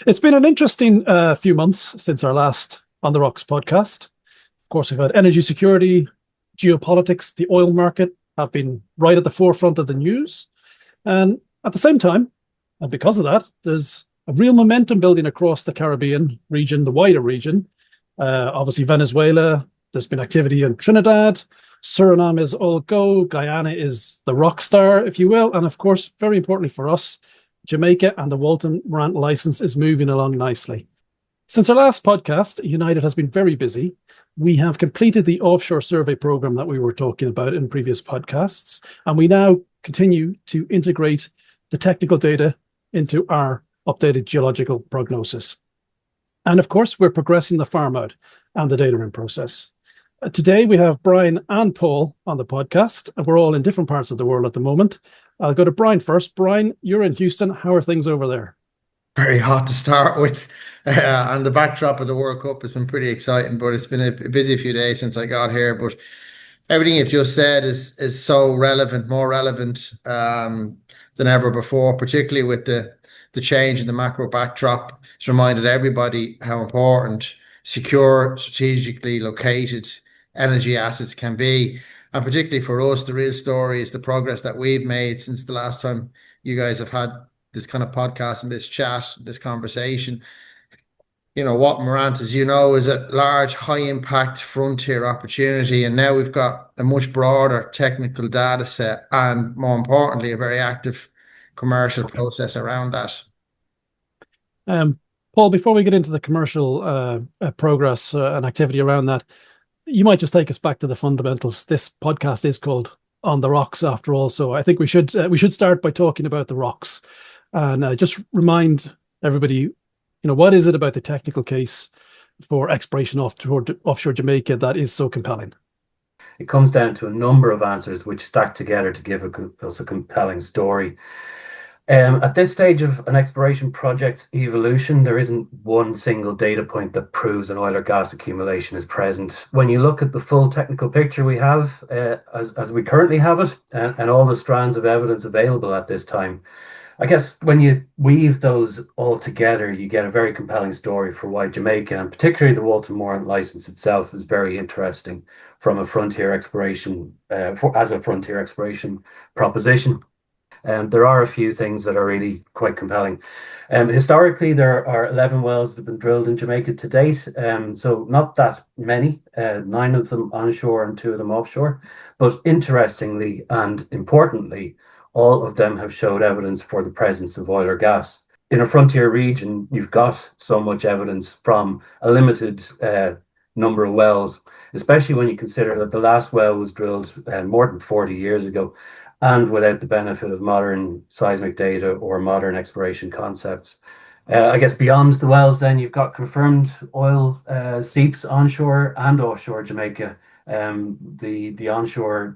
It's been an interesting few months since our last On the Rocks podcast. Of course, we've had energy security, geopolitics, the oil market have been right at the forefront of the news. And at the same time, and because of that, there's a real momentum building across the Caribbean region, the wider region. Obviously, Venezuela, there's been activity in Trinidad. Suriname is all go. Guyana is the rock star, if you will. And of course, very importantly for us, Jamaica and the Walton Morant license is moving along nicely. Since our last podcast, United has been very busy. We have completed the offshore survey program that we were talking about in previous podcasts, and we now continue to integrate the technical data into our updated geological prognosis. And of course, we're progressing the Farmout and the data in process. Today, we have Brian and Paul on the podcast, and we're all in different parts of the world at the moment. I'll go to Brian first. Brian, you're in Houston. How are things over there? Very hot to start with. And the backdrop of the World Cup has been pretty exciting, but it's been a busy few days since I got here. But everything you've just said is so relevant, more relevant than ever before, particularly with the change in the macro backdrop. It's reminded everybody how important secure, strategically located energy assets can be. And particularly for us, the real story is the progress that we've made since the last time you guys have had this kind of podcast and this chat, this conversation. You know, what Morant, as you know, is a large, high impact frontier opportunity. And now we've got a much broader technical data set and, more importantly, a very active commercial process around that. Um, Paul, before we get into the commercial progress and activity around that, you might just take us back to the fundamentals. This podcast is called On the Rocks, after all, so I think we should start by talking about the rocks and just remind everybody, what is it about the technical case for exploration offshore Jamaica that is so compelling? It comes down to a number of answers which stack together to give us a compelling story. At this stage of an exploration project's evolution, there isn't one single data point that proves an oil or gas accumulation is present. When you look at the full technical picture we have, as we currently have it, and all the strands of evidence available at this time, I guess when you weave those all together, you get a very compelling story for why Jamaica, and particularly the Walton Morant license itself, is very interesting from a frontier exploration, as a frontier exploration proposition. There are a few things that are really quite compelling. Historically, there are 11 wells that have been drilled in Jamaica to date, so not that many, 9 of them onshore and 2 of them offshore. But interestingly and importantly, all of them have showed evidence for the presence of oil or gas. In a frontier region, you've got so much evidence from a limited number of wells, especially when you consider that the last well was drilled more than 40 years ago and without the benefit of modern seismic data or modern exploration concepts. I guess beyond the wells, then you've got confirmed oil seeps onshore and offshore Jamaica. The onshore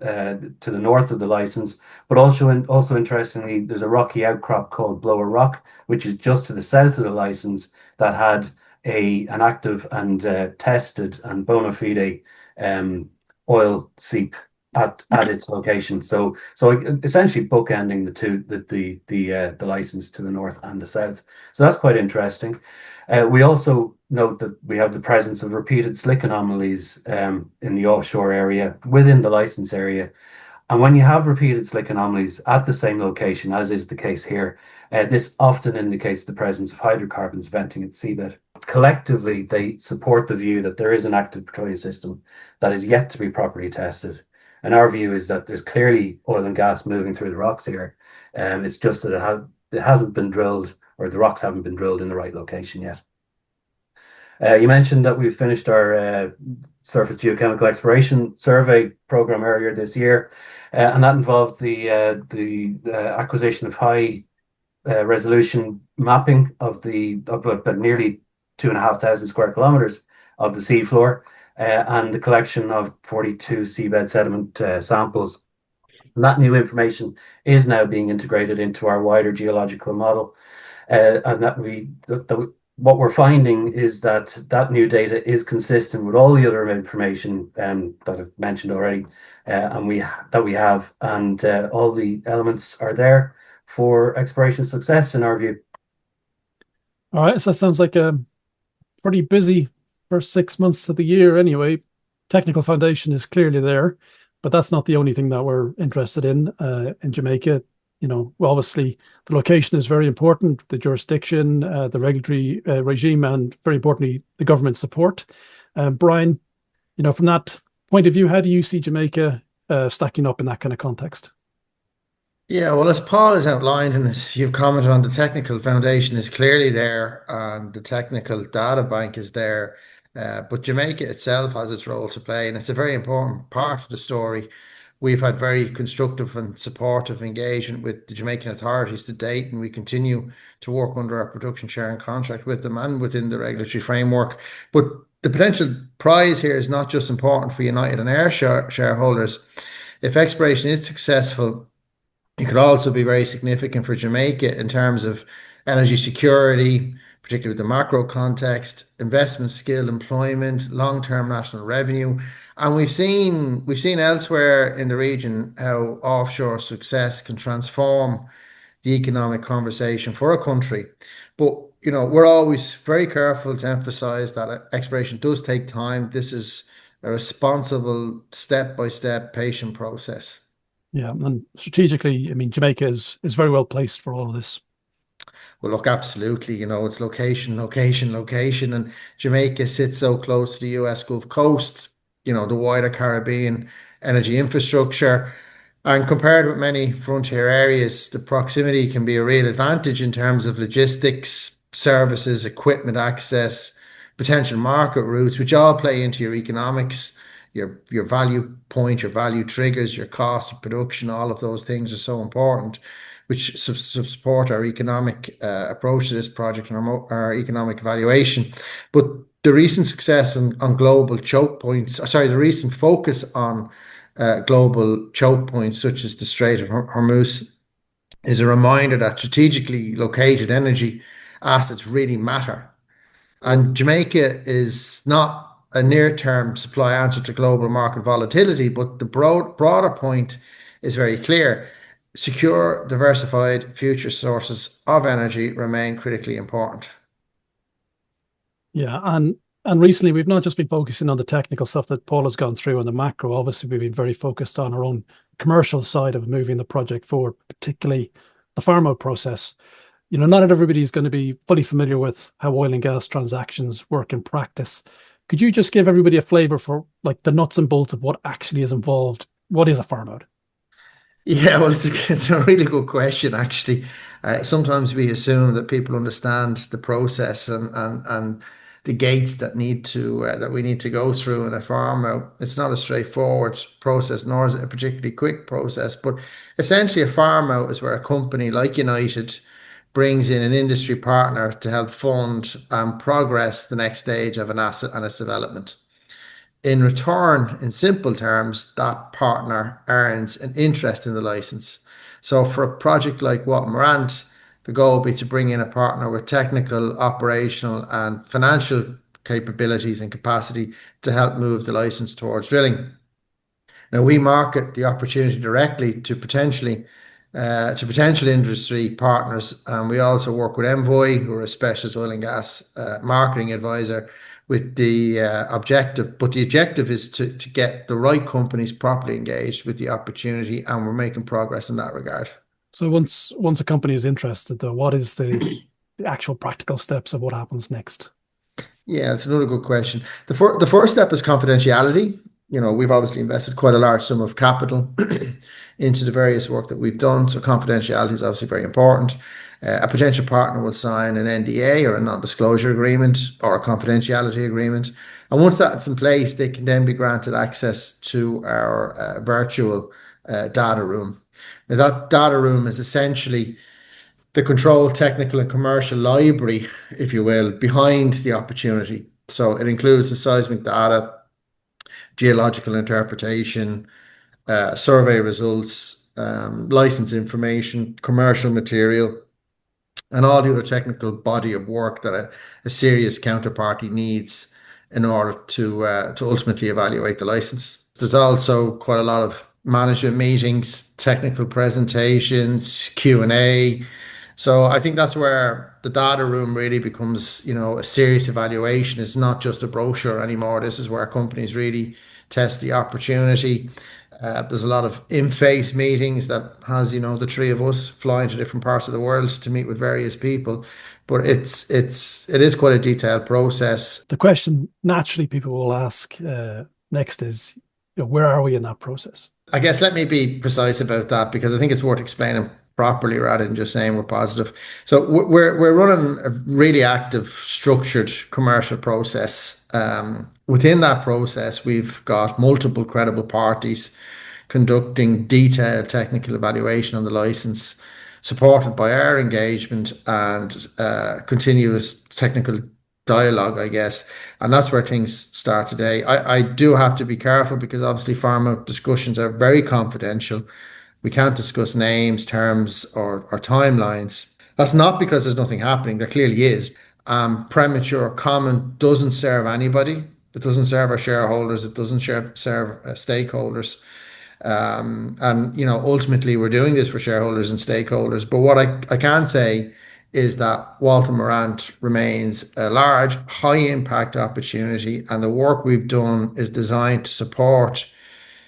to the north of the license, but also interestingly, there's a rocky outcrop called Blower Rock, which is just to the south of the license that had an active and tested and bona fide oil seep at its location. So essentially bookending the license to the north and the south. So that's quite interesting. We also note that we have the presence of repeated slick anomalies in the offshore area within the license area. And when you have repeated slick anomalies at the same location, as is the case here, this often indicates the presence of hydrocarbons venting at seabed. Collectively, they support the view that there is an active petroleum system that is yet to be properly tested. And our view is that there's clearly oil and gas moving through the rocks here. It's just that it hasn't been drilled, or the rocks haven't been drilled in the right location yet. You mentioned that we've finished our surface geochemical exploration survey program earlier this year, and that involved the acquisition of high resolution mapping of about nearly 2,500 square kilometers of the seafloor, and the collection of 42 seabed sediment samples. And that new information is now being integrated into our wider geological model, and what we're finding is that new data is consistent with all the other information that I've mentioned already, and we have, and all the elements are there for exploration success in our view. All right, so that sounds like a pretty busy first 6 months of the year anyway. Technical foundation is clearly there, but that's not the only thing that we're interested in Jamaica. Well, obviously the location is very important, the jurisdiction, the regulatory regime, and very importantly, the government support. Brian, from that point of view, how do you see Jamaica stacking up in that kind of context? Yeah, well, as Paul has outlined and as you've commented on, the technical foundation is clearly there and the technical data bank is there. But Jamaica itself has its role to play, and it's a very important part of the story. We've had very constructive and supportive engagement with the Jamaican authorities to date, and we continue to work under our production sharing contract with them and within the regulatory framework. But the potential prize here is not just important for United and Air shareholders. If exploration is successful, it could also be very significant for Jamaica in terms of energy security, particularly with the macro context, investment, skill, employment, long-term national revenue. And we've seen elsewhere in the region how offshore success can transform the economic conversation for a country. But we're always very careful to emphasize that exploration does take time. This is a responsible, step-by-step, patient process. Yeah, and strategically, I mean, Jamaica is very well placed for all of this. Well, look, absolutely. It's location, location, location. And Jamaica sits so close to the US Gulf Coast, the wider Caribbean energy infrastructure. And compared with many frontier areas, the proximity can be a real advantage in terms of logistics, services, equipment access, potential market routes, which all play into your economics, your value point, your value triggers, your cost of production. All of those things are so important, which support our economic approach to this project and our economic evaluation. But the recent success on global choke points, sorry, the recent focus on global choke points such as the Strait of Hormuz is a reminder that strategically located energy assets really matter. And Jamaica is not a near-term supply answer to global market volatility, but the broader point is very clear. Secure, diversified future sources of energy remain critically important. Yeah, and recently we've not just been focusing on the technical stuff that Paul has gone through and the macro. Obviously, we've been very focused on our own commercial side of moving the project forward, particularly the farm-out process. Not everybody is going to be fully familiar with how oil and gas transactions work in practice. Could you just give everybody a flavor for like the nuts and bolts of what actually is involved? What is a farm-out? Yeah, well, it's a really good question, actually. Sometimes we assume that people understand the process and the gates that we need to go through in a farm out. It's not a straightforward process, nor is it a particularly quick process. But essentially, a farm out is where a company like United brings in an industry partner to help fund and progress the next stage of an asset and its development. In return, in simple terms, that partner earns an interest in the license. So for a project like Wat Morant, the goal would be to bring in a partner with technical, operational, and financial capabilities and capacity to help move the license towards drilling. Now we market the opportunity directly to potential industry partners, and we also work with Envoy, who are a specialist oil and gas marketing advisor, with the objective. But the objective is to get the right companies properly engaged with the opportunity, and we're making progress in that regard. So once a company is interested, though, what is the actual practical steps of what happens next? Yeah, it's another good question. The first step is confidentiality. We've obviously invested quite a large sum of capital into the various work that we've done, so confidentiality is obviously very important. A potential partner will sign an NDA or a non-disclosure agreement or a confidentiality agreement, and once that's in place, they can then be granted access to our virtual data room. Now, that data room is essentially the control, technical, and commercial library, if you will, behind the opportunity. So it includes the seismic data, geological interpretation, survey results, license information, commercial material, and all the other technical body of work that a serious counterparty needs in order to ultimately evaluate the license. There's also quite a lot of management meetings, technical presentations, Q&A, So I think that's where the data room really becomes, a serious evaluation. It's not just a brochure anymore. This is where companies really test the opportunity. There's a lot of in-face meetings that has, the three of us flying to different parts of the world to meet with various people. But it is quite a detailed process. The question naturally people will ask next is, where are we in that process? I guess let me be precise about that because I think it's worth explaining properly rather than just saying we're positive. So we're running a really active, structured commercial process. Within that process, we've got multiple credible parties conducting detailed technical evaluation on the license, supported by our engagement and continuous technical dialogue, I guess. And that's where things start today. I do have to be careful because obviously pharma discussions are very confidential. We can't discuss names, terms, or timelines. That's not because there's nothing happening. There clearly is. Premature comment doesn't serve anybody. It doesn't serve our shareholders. It doesn't serve stakeholders. And ultimately, we're doing this for shareholders and stakeholders. But what I can say is that Walter Morant remains a large, high impact opportunity, and the work we've done is designed to support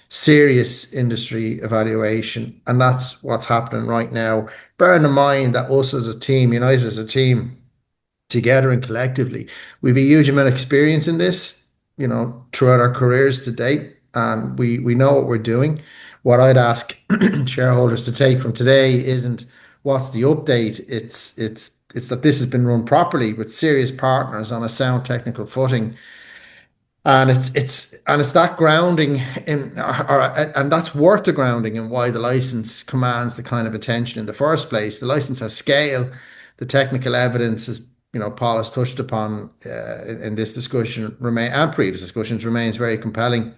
serious industry evaluation, and that's what's happening right now. Bearing in mind that us as a team, United as a team, together and collectively, we've a huge amount of experience in this, throughout our careers to date, and we know what we're doing. What I'd ask shareholders to take from today isn't what's the update. It's that this has been run properly with serious partners on a sound technical footing, and it's that grounding and that's worth the grounding and why the license commands the kind of attention in the first place. The license has scale. The technical evidence, as Paul has touched upon in this discussion, remain and previous discussions, remains very compelling.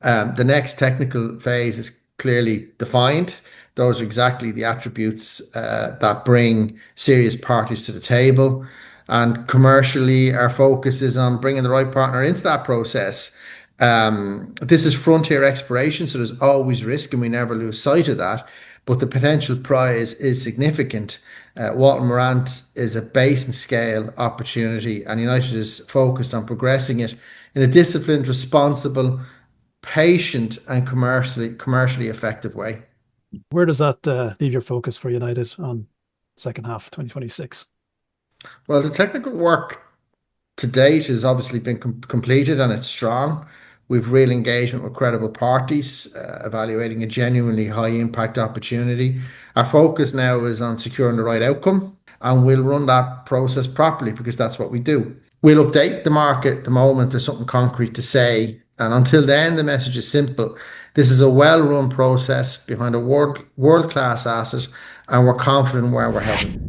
The next technical phase is clearly defined. Those are exactly the attributes that bring serious parties to the table. And commercially, our focus is on bringing the right partner into that process. This is frontier exploration, so there's always risk, and we never lose sight of that. But the potential prize is significant. Walter Morant is a base and scale opportunity, and United is focused on progressing it in a disciplined, responsible, patient, and commercially effective way. Where does that leave your focus for United on second half 2026? Well, the technical work to date has obviously been completed and it's strong. We've real engagement with credible parties, evaluating a genuinely high impact opportunity. Our focus now is on securing the right outcome, and we'll run that process properly because that's what we do. We'll update the market the moment there's something concrete to say. And until then, the message is simple. This is a well-run process behind a world-class asset, and we're confident in where we're heading.